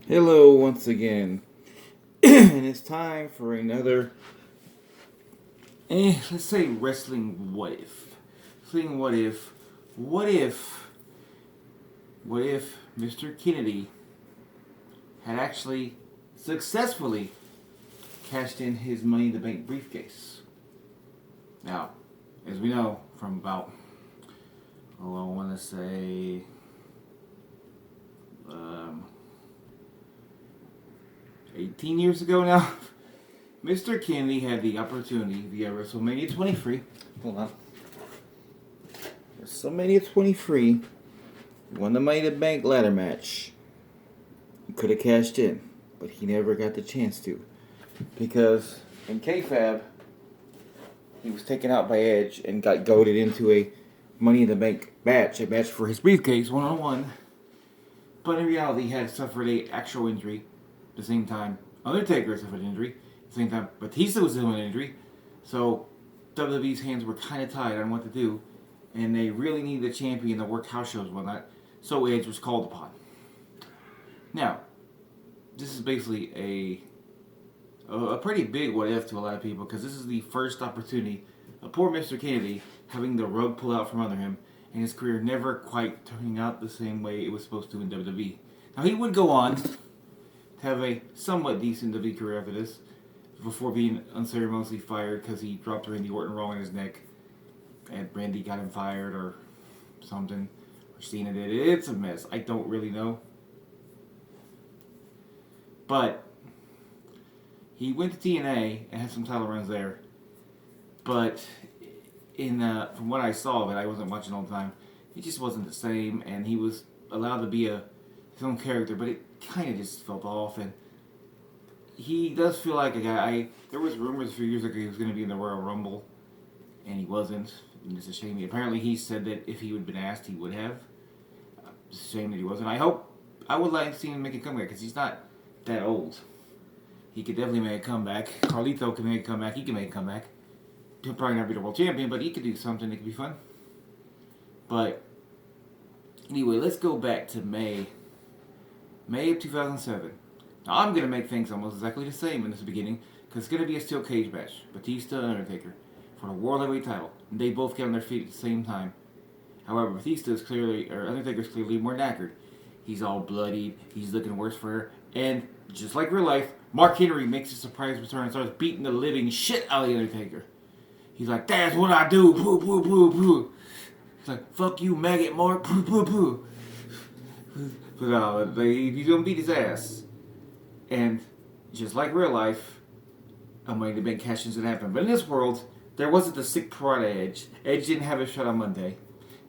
Hello once again, and it's time for another, let's say wrestling what if. Wrestling what if, what if Mr. Kennedy had actually successfully cashed in his Money in the Bank briefcase. Now, as we know from about, I want to say, um, 18 years ago now, Mr. Kennedy had the opportunity via WrestleMania 23. Hold on. WrestleMania 23. Won the Money in the Bank ladder match. He could have cashed in, but he never got the chance to. Because in kayfabe, he was taken out by Edge and got goaded into a Money in the Bank match, a match for his briefcase, one-on-one. But in reality, he had suffered an actual injury at the same time. Undertaker suffered an injury at the same time. Batista was doing an injury. So WWE's hands were kind of tied on what to do. And they really needed a champion to work house shows and whatnot. So Edge was called upon. Now, this is basically a pretty big what if to a lot of people, because this is the first opportunity of poor Mr. Kennedy having the rug pulled out from under him and his career never quite turning out the same way it was supposed to in WWE. Now, he would go on to have a somewhat decent WWE career after this, before being unceremoniously fired because he dropped Randy Orton wrong in his neck and Randy got him fired or something. Or Cena did it. It's a mess. I don't really know. But he went to TNA and had some title runs there. But from what I saw of it, I wasn't watching all the time. It just wasn't the same, and he was allowed to be his own character, but it kind of just felt off. And he does feel like a guy. There was rumors a few years ago he was going to be in the Royal Rumble, and he wasn't. And it's a shame. Apparently, he said that if he would have been asked, he would have. It's a shame that he wasn't. I would like to see him make a comeback because he's not that old. He could definitely make a comeback. Carlito can make a comeback. He can make a comeback. He'll probably not be the world champion, but he could do something that could be fun. But anyway, let's go back to May of 2007. Now, I'm going to make things almost exactly the same in this beginning, because it's going to be a steel cage match. Batista and Undertaker for the World Heavyweight title. And they both get on their feet at the same time. However, Undertaker's clearly more knackered. He's all bloodied. He's looking worse for her. And just like real life, Mark Henry makes a surprise return and starts beating the living shit out of the Undertaker. He's like, that's what I do. Poo, poo, poo, poo. He's like, fuck you, maggot, Mark. Poo, poo, poo. But he's gonna beat his ass. And just like real life, a Money in the Bank cash-ins would happen. But in this world, there wasn't the sick pride Edge. Edge didn't have a shot on Monday.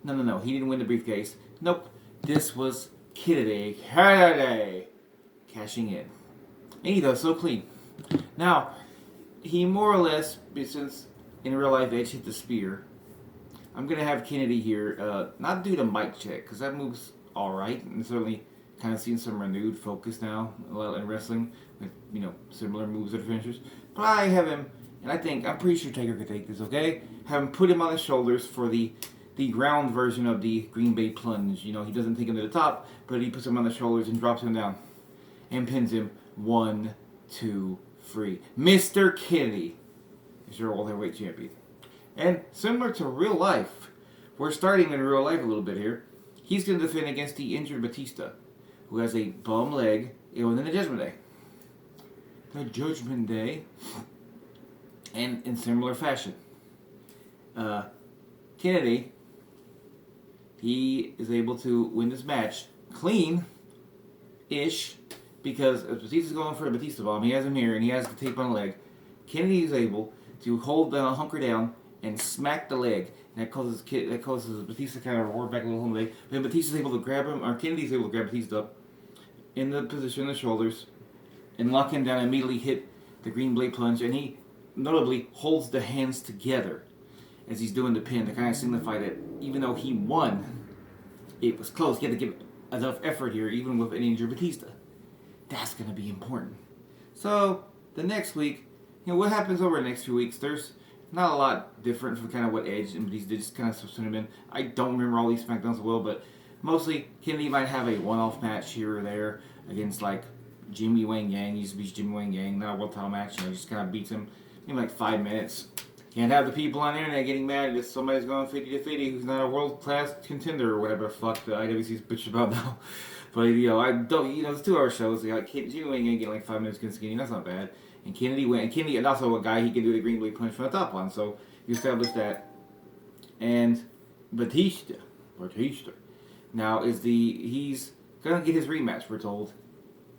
No. He didn't win the briefcase. Nope. This was Kennedy cashing in. And he does so clean. Now, he more or less, since in real life Edge hit the spear, I'm going to have Kennedy here not do the mic check, because that move's alright, and certainly kind of seeing some renewed focus now in wrestling, with, similar moves or finishers. But I have him, and I'm pretty sure Taker could take this, okay? Have him put him on his shoulders for the ground version of the Green Bay plunge. He doesn't take him to the top, but he puts him on the shoulders and drops him down. And pins him 1, 2, 3. Mr. Kennedy is your World Heavyweight Champion. And similar to real life, we're starting in real life a little bit here. He's going to defend against the injured Batista, who has a bum leg in the Judgment Day. The Judgment Day. And in similar fashion, Kennedy, he is able to win this match clean-ish, because as Batista's going for a Batista bomb, he has him here and he has the tape on the leg. Kennedy is able to hunker down and smack the leg. And that causes Batista kind of roar back a little on the leg. Then Batista's able to grab him, or Kennedy's able to grab Batista up in the position of the shoulders and lock him down and immediately hit the Green Blade plunge. And he notably holds the hands together as he's doing the pin to kind of signify that even though he won, it was close. He had to give enough effort here, even with an injured Batista. That's going to be important. So, the next week, what happens over the next few weeks, there's not a lot different from kind of what Edge and Batista did, just kind of switching them in. I don't remember all these SmackDowns well, but mostly Kennedy might have a one-off match here or there against, like, Jimmy Wang Yang. He used to beat Jimmy Wang Yang. Not a world title match. You know, just kind of beats him in like 5 minutes. Can't have the people on the internet getting mad if somebody's going 50-50 who's not a world-class contender or whatever the fuck the IWC's bitch about now. But, you know, I don't, you know, it's 2-hour shows. Like, Jimmy Wang Yang getting like 5 minutes against Skinny. That's not bad. And Kennedy went. And Kennedy, and also a guy he can do the Green Blade punch from the top on. So, you established that. And Batista. Now, he's going to get his rematch, we're told.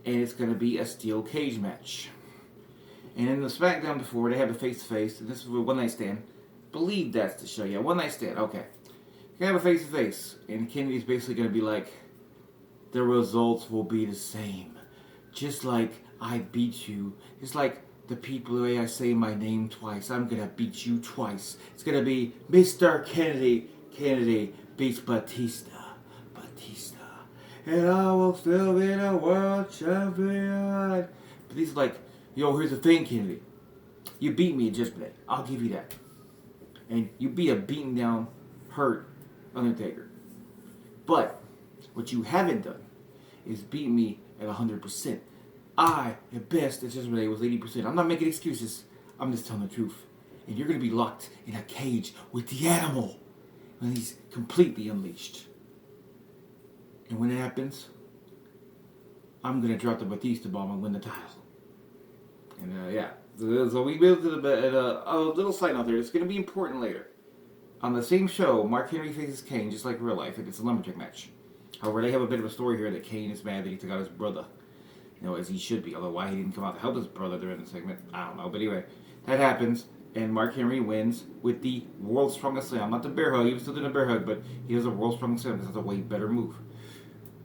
And it's going to be a steel cage match. And in the SmackDown before, they have a face-to-face, and this is a one-night stand. Believe that's the show, yeah, one-night stand, okay. You have a face-to-face, and Kennedy's basically going to be like, the results will be the same. Just like I beat you. Just like the people, the way I say my name twice, I'm going to beat you twice. It's going to be Mr. Kennedy. Kennedy beats Batista. And I will still be the world champion. But he's like, yo, here's the thing, Kennedy. You beat me in Judgment Day. I'll give you that. And you beat a beaten down, hurt Undertaker. But what you haven't done is beat me at 100%. I, at best, at Judgment Day was 80%. I'm not making excuses. I'm just telling the truth. And you're going to be locked in a cage with the animal when he's completely unleashed. And when it happens, I'm going to drop the Batista bomb and win the title. And yeah, so we built a little side note there. It's going to be important later. On the same show, Mark Henry faces Kane, just like real life. It's a lumberjack match. However, they have a bit of a story here that Kane is mad that he took out his brother. You know, as he should be. Although why he didn't come out to help his brother during the segment, I don't know. But anyway, that happens. And Mark Henry wins with the world's strongest slam. Not the bear hug. He was still doing a bear hug, but he has a world's strongest slam. That's a way better move.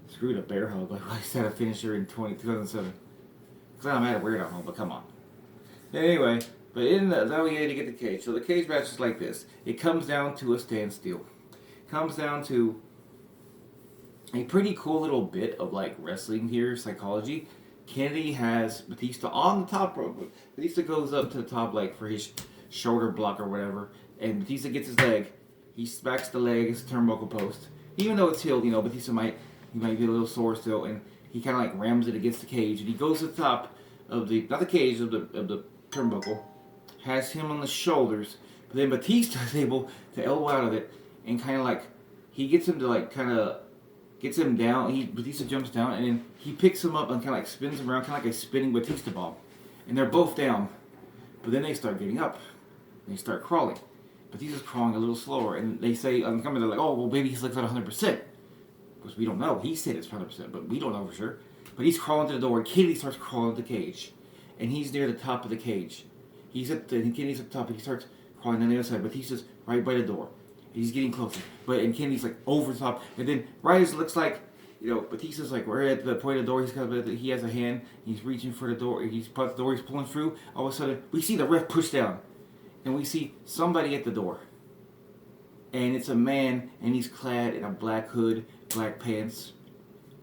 Screw the bear hug. Like I said, a finisher in 2007. Because I'm mad at Weird Al, but come on. Anyway, but now we need to get the cage. So the cage match is like this. It comes down to a standstill. It comes down to a pretty cool little bit of like wrestling here, psychology. Kennedy has Batista on the top rope. Batista goes up to the top like for his shoulder block or whatever. And Batista gets his leg. He smacks the leg against the turnbuckle post. Even though it's healed, you know, Batista might get a little sore still, and he kind of like rams it against the cage, and he goes to the top of the, not the cage, of the turnbuckle, has him on the shoulders, but then Batista is able to elbow out of it, and kind of like, he gets him to like, kind of, gets him down, Batista jumps down, and then he picks him up and kind of like spins him around, kind of like a spinning Batista bomb, and they're both down, but then they start getting up, and they start crawling. Batista's crawling a little slower, and they say, on the comment, they're like, oh, well, maybe he's like at 100%. Because we don't know. He said it's 100%, but we don't know for sure. But he's crawling to the door, and Kennedy starts crawling to the cage. And he's near the top of the cage. Kennedy's at the top, and he starts crawling on the other side, but he's just right by the door. He's getting closer. And Kennedy's like over the top. And then right as it looks like, you know, Batista's like right at the point of the door, he has a hand, he's reaching for the door, he's put the door, he's pulling through. All of a sudden, we see the ref push down. And we see somebody at the door. And it's a man, and he's clad in a black hood, black pants.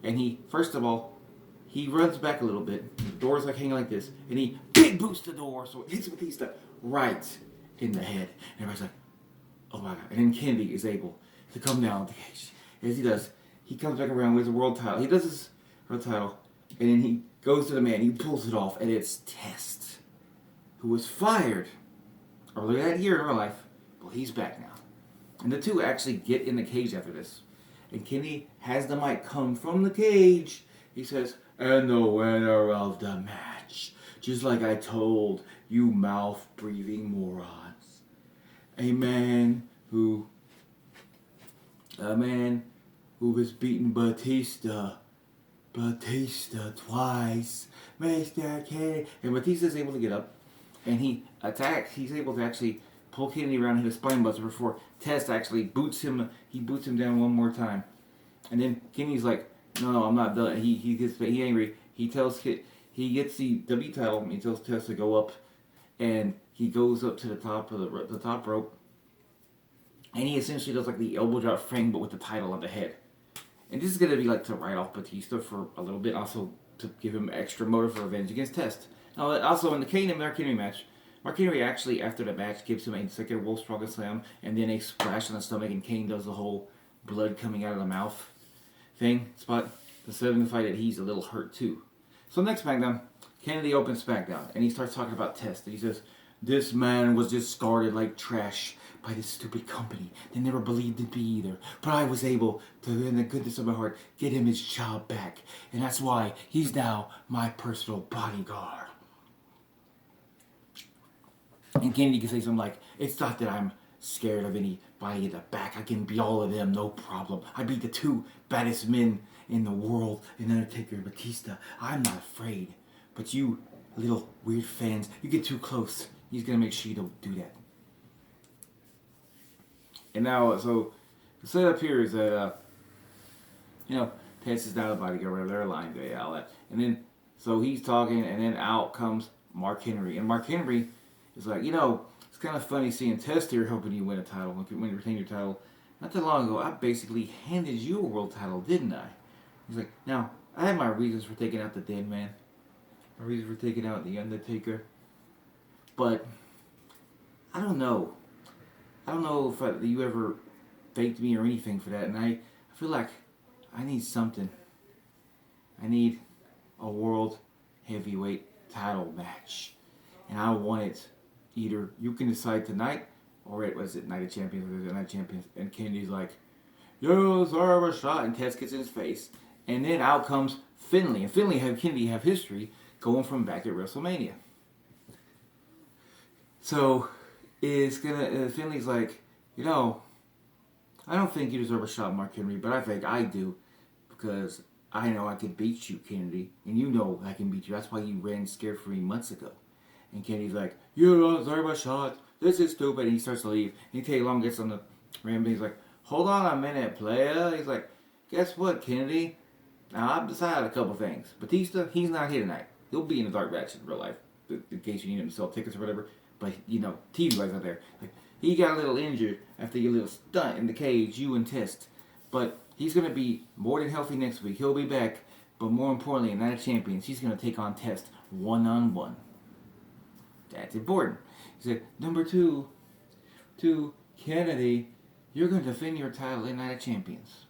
And he, first of all, he runs back a little bit. The door's like hanging like this. And he big boots the door, so it hits Batista right in the head. And everybody's like, oh my God. And then Kennedy is able to come down the cage. As he does, he comes back around with the world title. He does his world title. And then he goes to the man, he pulls it off, and it's Test, who was fired earlier that year in real life. Well, he's back now. And the two actually get in the cage after this. And Kenny has the mic come from the cage. He says, and the winner of the match, just like I told you mouth-breathing morons, a man who has beaten Batista twice, Mr. Kenny. And Batista's able to get up, and he attacks. He's able to actually pull Kennedy around and hit a spine buster before Test actually boots him. He boots him down one more time, and then Kennedy's like, "No, I'm not done." He angry. He gets the W title. And he tells Test to go up, and he goes up to the top of the top rope, and he essentially does like the elbow drop thing, but with the title on the head. And this is gonna be like to write off Batista for a little bit, also to give him extra motive for revenge against Test. Now, also in the Kane and Mark Henry match. Mark Henry actually, after the match, gives him a second World's Strongest Slam, and then a splash on the stomach, and Kane does the whole blood coming out of the mouth thing spot. The 7th fight that he's a little hurt too. So next SmackDown, Kennedy opens SmackDown, and he starts talking about Test. And he says, this man was discarded like trash by this stupid company. They never believed in me either. But I was able to, in the goodness of my heart, get him his job back. And that's why he's now my personal bodyguard. And Kennedy can say something like, it's not that I'm scared of anybody in the back. I can beat all of them, no problem. I beat the 2 baddest men in the world, in Undertaker and Batista. I'm not afraid. But you little weird fans, you get too close. He's going to make sure you don't do that. And now, so, the setup here is that, Test is now the bodyguard, whatever, they're aligned, all that. And then, so he's talking, and then out comes Mark Henry. And Mark Henry is like, it's kind of funny seeing Test here helping you win a title, when you retain your title. Not that long ago, I basically handed you a world title, didn't I? He's like, now, I had my reasons for taking out the Dead Man. My reasons for taking out the Undertaker. But, I don't know. I don't know if you ever faked me or anything for that. And I feel like I need something. I need a world heavyweight title match. And I want it either, you can decide tonight, or Night of Champions, or Night of Champions. And Kennedy's like, yo, sorry, a shot. And Test gets in his face. And then out comes Finlay. And Kennedy have history going from back at WrestleMania. So, Finley's like, I don't think you deserve a shot, Mark Henry, but I think I do, because I know I can beat you, Kennedy, and you know I can beat you. That's why you ran scared for me months ago. And Kennedy's like, you don't deserve a shot. This is stupid. And he starts to leave. And he Long gets on the ramp, and he's like, hold on a minute, playa. He's like, guess what, Kennedy? Now, I've decided a couple things. Batista, he's not here tonight. He'll be in a dark match in real life, in case you need him to sell tickets or whatever. But, TV-wise out there. Like, he got a little injured after your little stunt in the cage, you and Test. But he's going to be more than healthy next week. He'll be back. But more importantly, in Night of Champions, he's going to take on Test one-on-one. That's important. He said, number 2, Kennedy, you're going to defend your title in Night of Champions.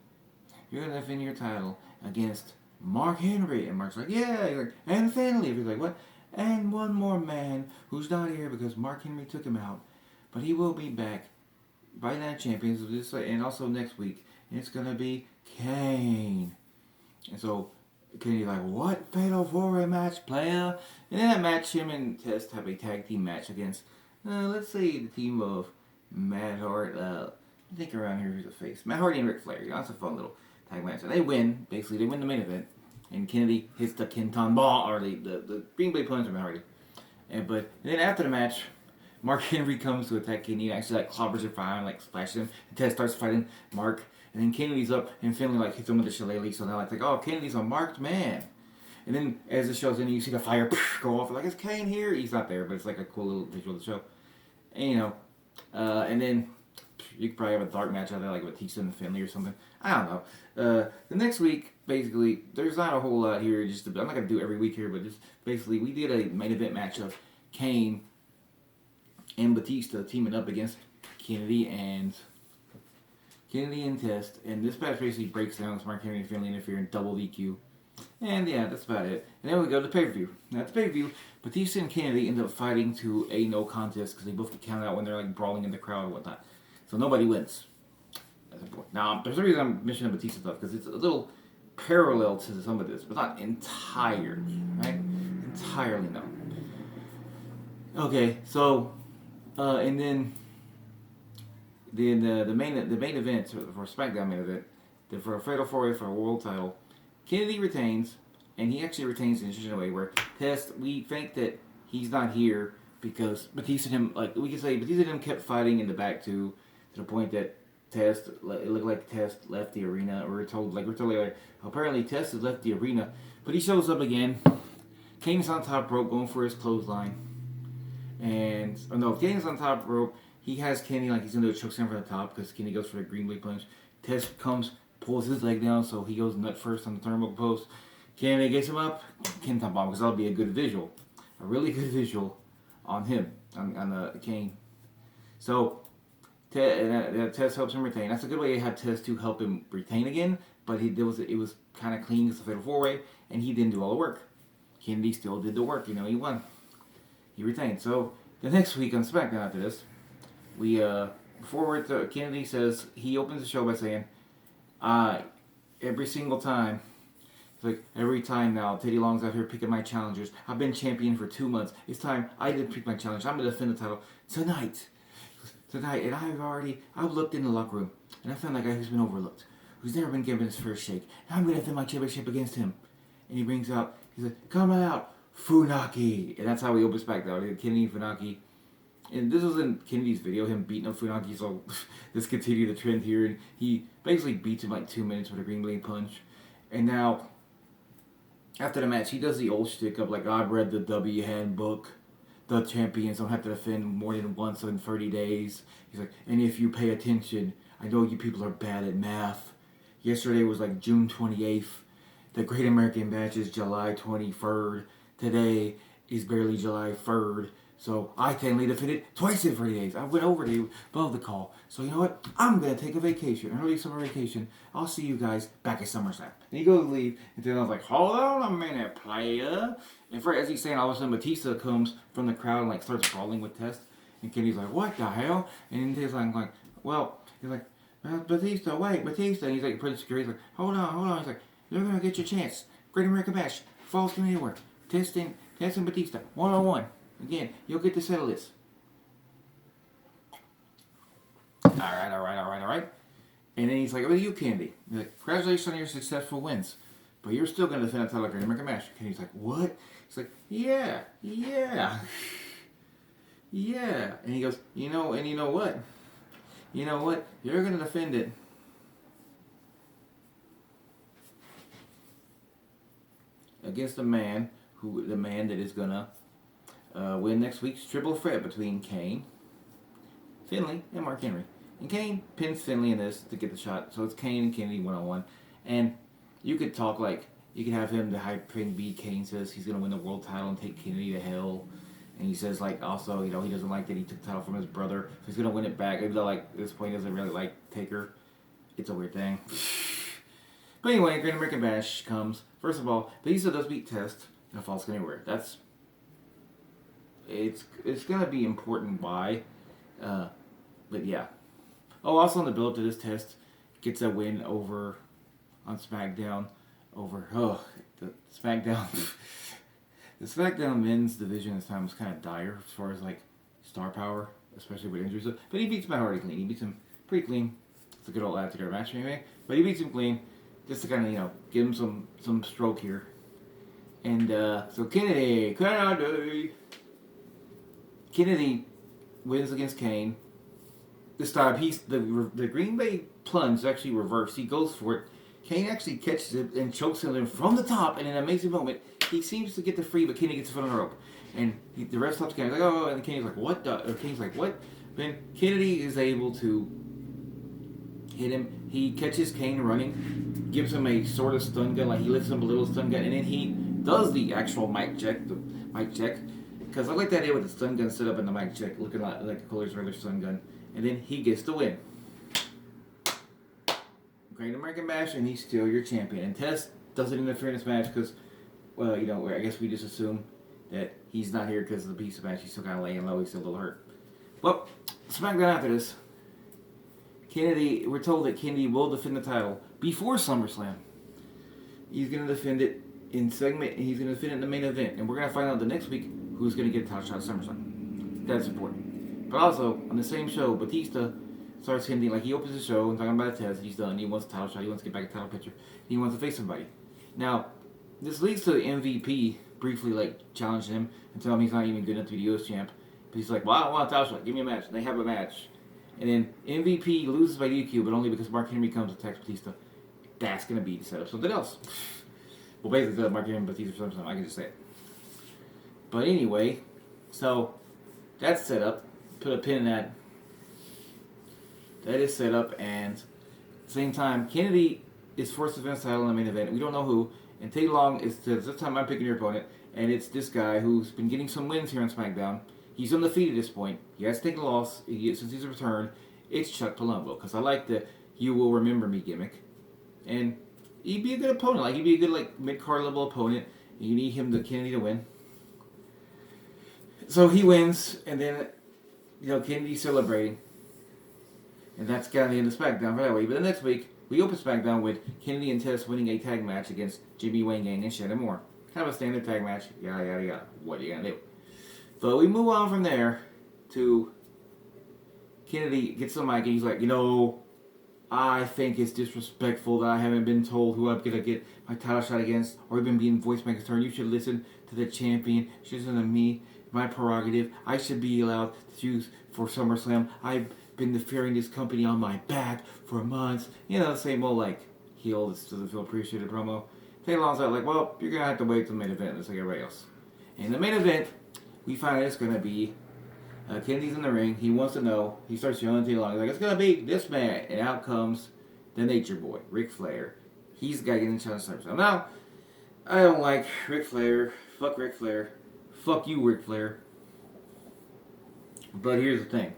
You're going to defend your title against Mark Henry. And Mark's like, yeah. He's like, and Finlay. He's like, what? And one more man who's not here because Mark Henry took him out. But he will be back by Night of Champions and also next week. And it's going to be Kane. And so Kennedy's like, what? Fatal 4-way match, player? And in that match, him and Test have a tag team match against, let's say, the team of Matt Hart. I think around here who's a face. Matt Hardy and Ric Flair. That's a fun little tag match. So they win. Basically, they win the main event. And Kennedy hits the Kenton Ball, or the Green Blade Punch of Matt Hardy. And then after the match, Mark Henry comes to attack Kennedy and actually clobbers him fire and splashes him. And Test starts fighting Mark. And then Kennedy's up and Finlay hits him with the shillelagh. So now oh, Kennedy's a marked man. And then as the show's in, you see the fire go off. Like, is Kane here? He's not there, but it's like a cool little visual of the show. And and then you could probably have a dark match out there, like Batista and Finlay or something. I don't know. The next week, basically, there's not a whole lot here. I'm not going to do every week here, but just basically, we did a main event match of Kane and Batista teaming up against Kennedy and Test. And this match basically breaks down with Mark Henry and Finlay interfering, double DQ. And yeah, that's about it. And then we go to the pay-per-view. Now, at the pay-per-view, Batista and Kennedy end up fighting to a no contest because they both get counted out when they're brawling in the crowd and whatnot. So nobody wins. That's important. Now, there's a reason I'm mentioning Batista stuff because it's a little parallel to some of this, but not entirely, right? Entirely, no. Okay, so, and then the main event for SmackDown main event, for a Fatal 4-Way for a world title, Kennedy retains, and he actually retains in such a way where Test, we think that he's not here because Batista and him, we can say Batista and him kept fighting in the back too, to the point that Test, it looked like Test left the arena, or we're told later, apparently Test has left the arena, but he shows up again. Kane's on top rope going for his clothesline. And, Kane's on top rope. He has Kenny he's going to do a chokeslam from the top because Kenny goes for the Green Blade Punch. Test comes, pulls his leg down, so he goes nut first on the turnbuckle post. Kenny gets him up, Kenton bomb, because that'll be a good visual. A really good visual on him, on Kane. So, Test helps him retain. That's a good way to have Test to help him retain again, but it was kind of clean because the Fatal 4-Way, and he didn't do all the work. Kennedy still did the work. You know, he won. He retained. So the next week on SmackDown after this, we before we're at Kennedy says he opens the show by saying, every single time. Like, every time now, Teddy Long's out here picking my challengers. I've been champion for 2 months. It's time I did pick my challenge. I'm going to defend the title tonight. And I've looked in the locker room, and I found a guy who's been overlooked, who's never been given his first shake. And I'm going to defend my championship against him. And he brings out, he's like, come out, Funaki. And that's how he opens back down. Kennedy and Funaki. And this was in Kennedy's video, him beating up Funaki, so let's continue the trend here. And he basically beats him like 2 minutes with a Green Blade Punch. And now, after the match, he does the old shtick of like, I've read the W handbook. The champions don't have to defend more than once in 30 days. He's like, and if you pay attention, I know you people are bad at math. Yesterday was like June 28th. The Great American Bash is July 23rd. Today is barely July 3rd. So I technically defended twice in 30 days. I went over to above the call. So you know what? I'm going to take a vacation, an early summer vacation. I'll see you guys back at SummerSlam. And he goes to leave. And then I was like, hold on a minute, player. And as he's saying, all of a sudden Batista comes from the crowd and like starts brawling with Test. And Kenny's like, what the hell? And he's like, well, he's like, Batista, wait, Batista. And he's like pretty secure. He's like, hold on. He's like, you're going to get your chance. Great American Bash. Falls from anywhere. Test and Batista. 1-on-1. Again, you'll get to settle this. Alright. And then he's like, well, you, Kennedy. He's like, congratulations on your successful wins. But you're still going to defend a title like an American match. Kennedy's like, what? He's like, yeah. And he goes, you know what? You're going to defend it. Against the man that is going to win next week's triple threat between Kane, Finlay, and Mark Henry. And Kane pins Finlay in this to get the shot. So it's Kane and Kennedy 1-on-1. And you could talk like, you could have him, the high thing be, Kane says he's going to win the world title and take Kennedy to hell. And he says, like, also, he doesn't like that he took the title from his brother. So he's going to win it back. Even though, like, at this point, he doesn't really like Taker. It's a weird thing. But anyway, Great American Bash comes. First of all, Batista does beat Test in a false anywhere. It's gonna be important why, but yeah. Oh, also on the build to this Test gets a win over on SmackDown over the SmackDown. The SmackDown men's division this time was kind of dire as far as like star power, especially with injuries. But he beats Matt Hardy clean. He beats him pretty clean. It's a good old attitude match anyway. But he beats him clean, just to kind of give him some stroke here. And so Kennedy wins against Kane. This time, the Green Bay plunge is actually reversed. He goes for it. Kane actually catches it and chokes him from the top. And in an amazing moment, he seems to get the free, but Kennedy gets the foot on the rope. And the ref stops Kennedy. He's like, oh, and Kennedy's like, what? Kennedy's like, what? Then Kennedy is able to hit him. He catches Kane running, gives him a sort of stun gun, like he lifts him a little stun gun, and then he does the actual mic check, because I like that idea with the stun gun set up in the mic check, looking like a Kohler's regular stun gun, and then he gets the win. Great American Bash, and he's still your champion. And Test doesn't interfere in this match because, well, I guess we just assume that he's not here because of the piece of match. He's still kind of laying low. He's still a little hurt. Well, SmackDown after this, we're told that Kennedy will defend the title before SummerSlam. He's going to defend it in segment, and he's going to defend it in the main event. And we're going to find out the next week who's going to get a title shot at SummerSlam. That's important. But also, on the same show, Batista starts hinting, like he opens the show and talking about a test. He's done. He wants a title shot. He wants to get back a title picture. He wants to face somebody. Now, this leads to MVP briefly challenging him and telling him he's not even good enough to be the US champ. But he's like, well, I don't want a title shot. Give me a match. And they have a match. And then MVP loses by DQ, but only because Mark Henry comes to attacks Batista. That's going to be to set up something else. Well, basically, Mark Henry and Batista or something. I can just say it. But anyway, so that's set up. Put a pin in that. That is set up, and at the same time, Kennedy is forced to defend the title in the main event. We don't know who. And Teddy Long is this time I'm picking your opponent, and it's this guy who's been getting some wins here on SmackDown. He's undefeated at this point. He has taken a loss since he's returned. It's Chuck Palumbo, because I like the "you will remember me" gimmick, and he'd be a good opponent. He'd be a good mid-card level opponent. You need Kennedy to win. So he wins, and then Kennedy's celebrating, and that's kind of the end of SmackDown for that week. But the next week, we open SmackDown with Kennedy and Test winning a tag match against Jimmy Wang Yang and Shannon Moore. Kind of a standard tag match. Yada yada yada. What are you gonna do? So we move on from there to Kennedy gets the mic and he's like, I think it's disrespectful that I haven't been told who I'm gonna get my title shot against, or even being voiced my concern. You should listen to the champion. You should listen to me. My prerogative. I should be allowed to choose for SummerSlam. I've been fearing this company on my back for months. The same old heel that doesn't feel appreciated promo. Taylor Long's like, well, you're gonna have to wait till the main event just like everybody else. And the main event, we find out it's gonna be Kennedy's in the ring. He wants to know. He starts yelling at Taylor Long. He's like, it's gonna be this man. And out comes the Nature Boy, Ric Flair. He's the guy getting challenged to SummerSlam. Now, I don't like Ric Flair. Fuck Ric Flair. Fuck you, Ric Flair. But here's the thing.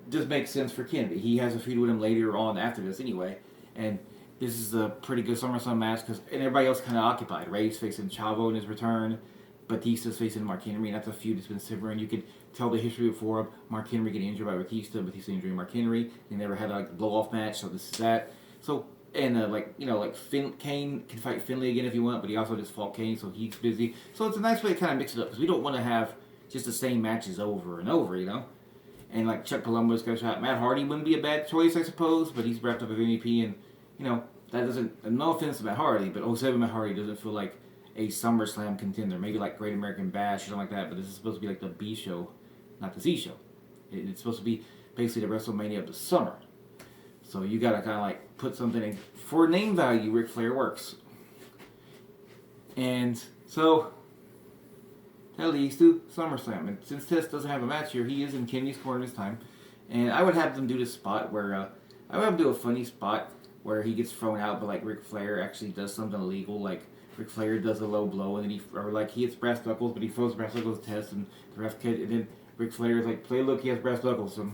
It just makes sense for Kennedy. He has a feud with him later on after this anyway. And this is a pretty good SummerSlam match and everybody else kind of occupied. Rey's facing Chavo in his return. Batista's facing Mark Henry. And that's a feud that's been simmering. You could tell the history before of Mark Henry getting injured by Batista injuring Mark Henry. They never had a blow-off match, so this is that. So, and Kane can fight Finlay again if you want, but he also just fought Kane, so he's busy. So it's a nice way to kind of mix it up, because we don't want to have just the same matches over and over, And Chuck Palumbo's got a shot. Matt Hardy wouldn't be a bad choice, I suppose, but he's wrapped up with MVP, and, that doesn't, no offense to Matt Hardy, but 07 Matt Hardy doesn't feel like a SummerSlam contender. Maybe like Great American Bash or something like that, but this is supposed to be like the B show, not the C show. It's supposed to be basically the WrestleMania of the summer. So you gotta kind of put something in. For name value, Ric Flair works. And so, that leads to SummerSlam. And since Test doesn't have a match here, he is in Kennedy's corner this time. And I would have them do this spot where, I would have them do a funny spot where he gets thrown out, but Ric Flair actually does something illegal. Ric Flair does a low blow, and then he hits brass knuckles, but he throws brass knuckles to Test, and the ref kid, and then Ric Flair is play look, he has brass knuckles. So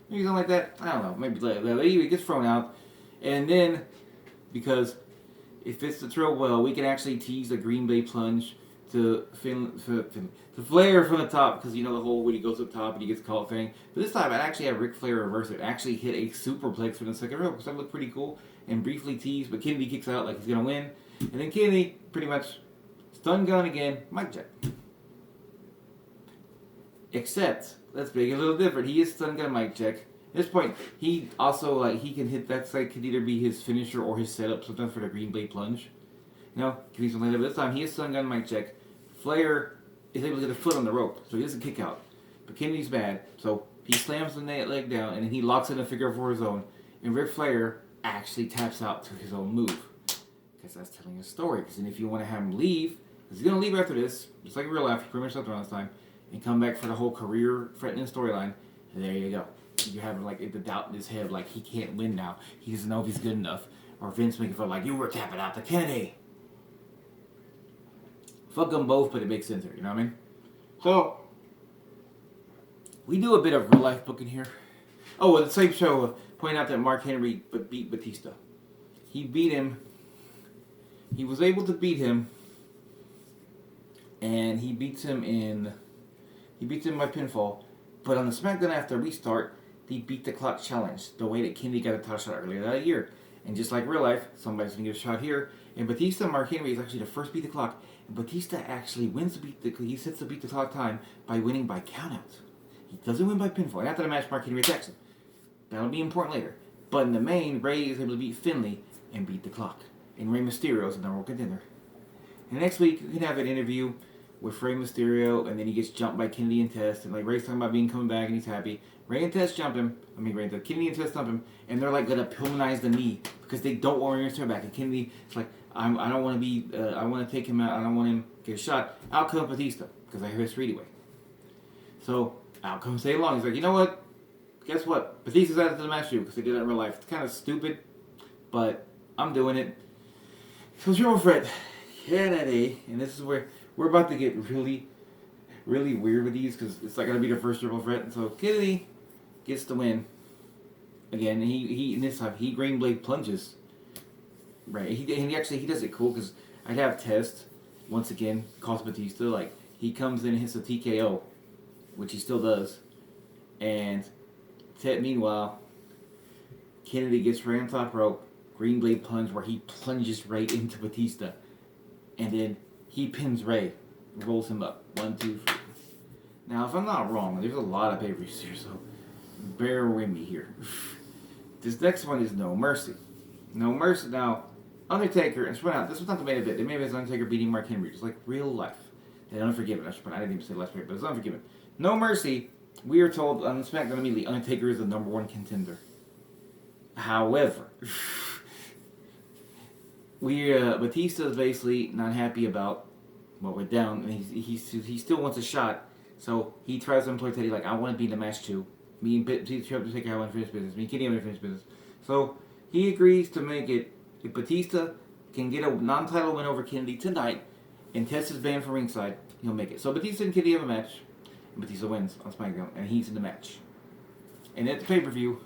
maybe something like that. I don't know. Maybe he gets thrown out, and then because if it's the throw well, we can actually tease the Green Bay plunge to Flair from the top, because the whole when he goes up top and he gets caught thing. But this time I actually have Ric Flair reverse it. Actually hit a superplex from the second row, because that looked pretty cool, and briefly teased. But Kennedy kicks out like he's gonna win, and then Kennedy pretty much stun gun again, mic check. Except, let's make it a little different. He is stun gun mic check. At this point, he also, he can hit that side, could either be his finisher or his setup, sometimes for the Green Bay plunge. Can be something like that, but this time he is stun gun mic check. Flair is able to get a foot on the rope, so he doesn't kick out. But Kennedy's bad, so he slams the leg down, and then he locks in a figure for his own. And Ric Flair actually taps out to his own move. Because that's telling a story. Because then if you want to have him leave, because he's going to leave after this, just like in real life, he pretty much left around this time, and come back for the whole career-threatening storyline, and there you go. You have the doubt in his head, he can't win now. He doesn't know if he's good enough. Or Vince making feel you were tapping out to Kennedy. Fuck them both, but it makes sense here, you know what I mean? So, we do a bit of real-life booking here. Oh, well, the same show, point out that Mark Henry beat Batista. He beat him. He was able to beat him, and he beats him by pinfall. But on the SmackDown after restart, he beat the clock challenge, the way that Kennedy got a title shot earlier that year. And just like real life, somebody's gonna get a shot here. And Batista and Mark Henry is actually the first beat the clock. And Batista actually he sets the beat the clock time by winning by countout. He doesn't win by pinfall. And after the match, Mark Henry attacks him. That'll be important later. But in the main, Rey is able to beat Finlay and beat the clock. And Rey Mysterio is the number one contender. And next week, you can have an interview with Rey Mysterio, and then he gets jumped by Kennedy and Test. And Rey's talking about coming back, and he's happy. Rey and Test jump him. Kennedy and Test jump him, and they're gonna pulmonize the knee because they don't want Rey Mysterio back. And Kennedy is I don't want to be. I want to take him out. I don't want him to get a shot. Out comes Batista because I hear history anyway. So out comes Taylor Long. He's like, you know what? Guess what? Batista's added to the match too because they did that in real life. It's kind of stupid, but I'm doing it. So Triple Threat, Kennedy, and this is where we're about to get really, really weird with these because it's gonna be the first Triple Threat. And so Kennedy gets the win again. And he this time he Green Blade plunges. Right, he does it cool because I'd have Test once again, cost Batista. Like, he comes in and hits a TKO, which he still does. And meanwhile, Kennedy gets right on top rope, Green Blade plunge, where he plunges right into Batista. And then he pins Ray, rolls him up. 1, 2, 3. Now, if I'm not wrong, there's a lot of pay-per-views here, so bear with me here. This next one is No Mercy. No Mercy. Now, Undertaker, and point out, this was not the main event. The main event is Undertaker beating Mark Henry, just like real life. And Unforgiven. I didn't even say last week, but it's Unforgiven. No Mercy, we are told on SmackDown immediately, Undertaker is the number 1 contender. However, Batista is basically not happy about what went down, and he still wants a shot, so he tries to employ Teddy, like, I want to be in the match too. Me and Batista, I want to finish business. Me and Kenny, I want to finish business. So he agrees to make it. If Batista can get a non-title win over Kennedy tonight, and Test is banned from ringside, he'll make it. So Batista and Kennedy have a match, and Batista wins on SmackDown, and he's in the match. And at the pay-per-view,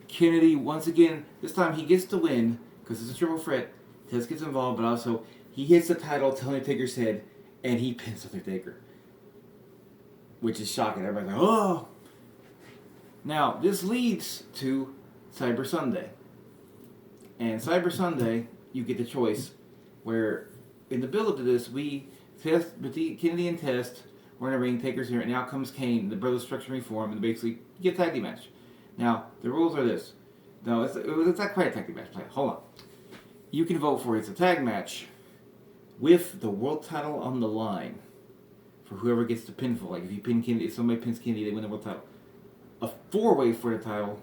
Kennedy, once again, this time he gets to win, because it's a triple threat. Test gets involved, but also he hits the title to Undertaker's head, and he pins Undertaker. Which is shocking. Everybody's like, oh! Now, this leads to Cyber Sunday. And Cyber Sunday, you get the choice, where in the build-up to this, we test Kennedy and Test, we're in a ring, Taker's here, and now comes Kane, the Brothers Structure Reform, and basically you get a tag team match. Now, the rules are this. No, it's not quite a tag team match. Hold on. You can vote for it's a tag match with the world title on the line for whoever gets the pinfall. Like, if you pin Kennedy, if somebody pins Kennedy, they win the world title. A 4-way for the title,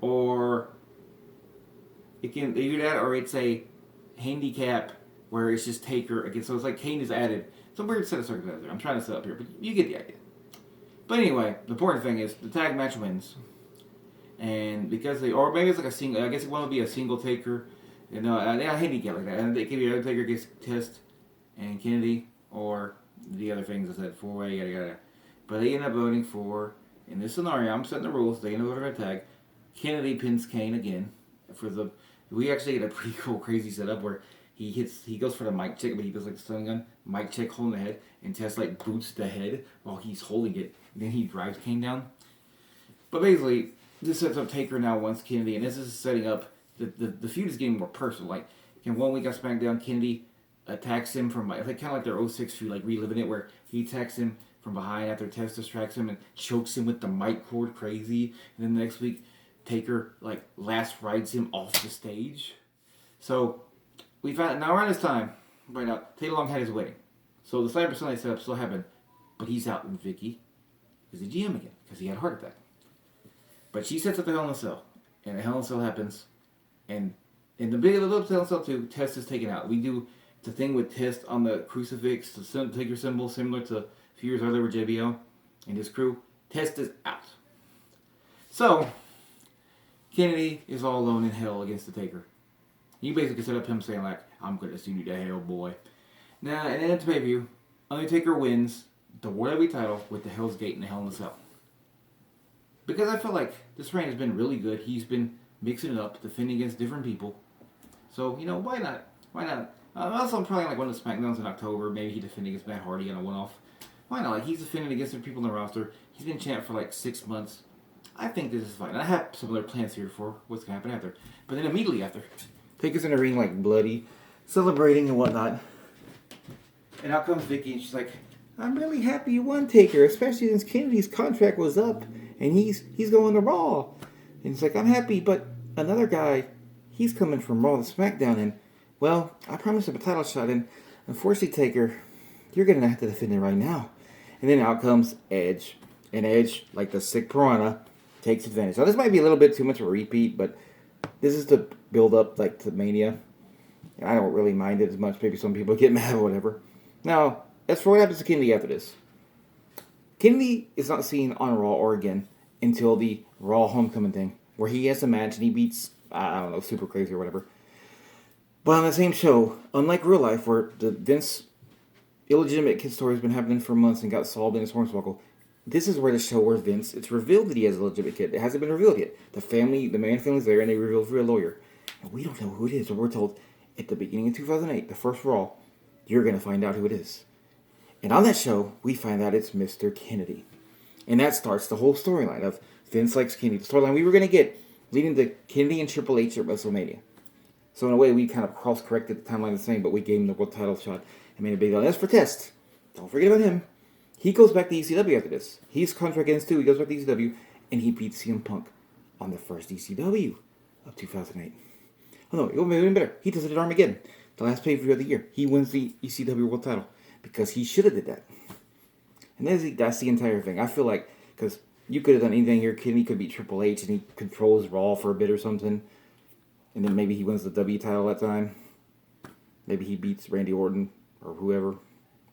or it can either that, or it's a handicap where it's just Taker against. So it's like Kane is added. It's a weird set of circumstances there. I'm trying to set up here, but you get the idea. But anyway, the important thing is the tag match wins, and because or maybe it's like a single. I guess it won't be a single Taker. You know, they have a handicap like that, and it could be other Taker gets Test and Kennedy, or the other things I said, 4-way, yada yada. But they end up voting for. In this scenario, I'm setting the rules. They end up voting for a tag. Kennedy pins Kane again. We actually get a pretty cool, crazy setup where he goes for the mic check, but he does like the stun gun, mic check holding the head, and Tess like boots the head while he's holding it. And then he drives Kane down. But basically, this sets up Taker now once Kennedy, and this is setting up the feud is getting more personal. Like, in 1 week on SmackDown, Kennedy attacks him from like kind of like their 06 feud, like reliving it, where he attacks him from behind after Tess distracts him and chokes him with the mic cord crazy. And then the next week, Taker like last rides him off the stage. So we found now around this time, right now, Taylor Long had his wedding. So the Cyber Sunday setup still happened, but he's out and Vicky is the GM again because he had a heart attack. But she sets up the Hell in a Cell, and the Hell in a Cell happens, and in the little Hell in a Cell too, Test is taken out. We do the thing with Test on the crucifix, the Taker symbol, similar to a few years earlier with JBL and his crew. Test is out. So Kennedy is all alone in hell against the Taker. You basically set up him saying like, I'm gonna send you to hell, boy. Now, and then at the pay-per-view, Undertaker wins the World Heavyweight title with the Hell's Gate and the Hell in a Cell. Because I feel like this reign has been really good. He's been mixing it up, defending against different people. So, you know, why not? Why not? Also, probably like one of the SmackDowns in October. Maybe he defended against Matt Hardy on a one-off. Why not? Like, he's defending against the people in the roster. He's been champ for like 6 months. I think this is fine. I have some other plans here for what's going to happen after. But then immediately after, Taker's in the ring like bloody, celebrating and whatnot. And out comes Vicky and she's like, I'm really happy you won, Taker, especially since Kennedy's contract was up and he's going to Raw. And he's like, I'm happy, but another guy, he's coming from Raw to SmackDown, and well, I promised him a title shot, and unfortunately, Taker, you're going to have to defend it right now. And then out comes Edge. And Edge, like the sick piranha, takes advantage. Now, this might be a little bit too much of a repeat, but this is to build up like to Mania. I don't really mind it as much. Maybe some people get mad or whatever. Now, as for what happens to Kennedy after this, Kennedy is not seen on Raw or again until the Raw Homecoming thing, where he has a match and he beats, I don't know, Super Crazy or whatever. But on the same show, unlike real life, where the Vince illegitimate kid story has been happening for months and got solved in his hornswoggle, this is where the show where Vince, it's revealed that he has a legitimate kid. It hasn't been revealed yet. The man family's there, and they reveal for a lawyer. And we don't know who it is, but we're told at the beginning of 2008, the first Raw, you're going to find out who it is. And on that show, we find out it's Mr. Kennedy. And that starts the whole storyline of Vince likes Kennedy. The storyline we were going to get leading to Kennedy and Triple H at WrestleMania. So in a way, we kind of cross-corrected the timeline the same, but we gave him the world title shot and made a big deal. And as for Test, don't forget about him. He goes back to ECW after this. He's contract ends too. He goes back to ECW, and he beats CM Punk on the first ECW of 2008. Oh no, it even better. He does it at Armageddon, the last pay-per-view of the year. He wins the ECW world title because he should have did that. And that's the entire thing. I feel like, because you could have done anything here. Kenny could beat Triple H, and he controls Raw for a bit or something. And then maybe he wins the W title that time. Maybe he beats Randy Orton or whoever.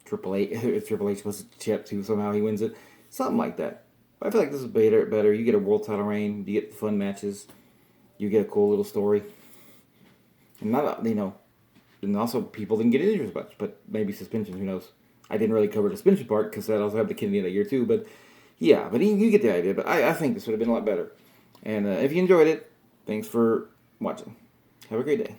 Triple H, if Triple H was a champ too, somehow he wins it. Something like that. But I feel like this is better. You get a world title reign. You get fun matches. You get a cool little story. And and also people didn't get injured as much. But maybe suspension, who knows. I didn't really cover the suspension part because that also had the Kennedy in that year too. But yeah, but you get the idea. But I think this would have been a lot better. And if you enjoyed it, thanks for watching. Have a great day.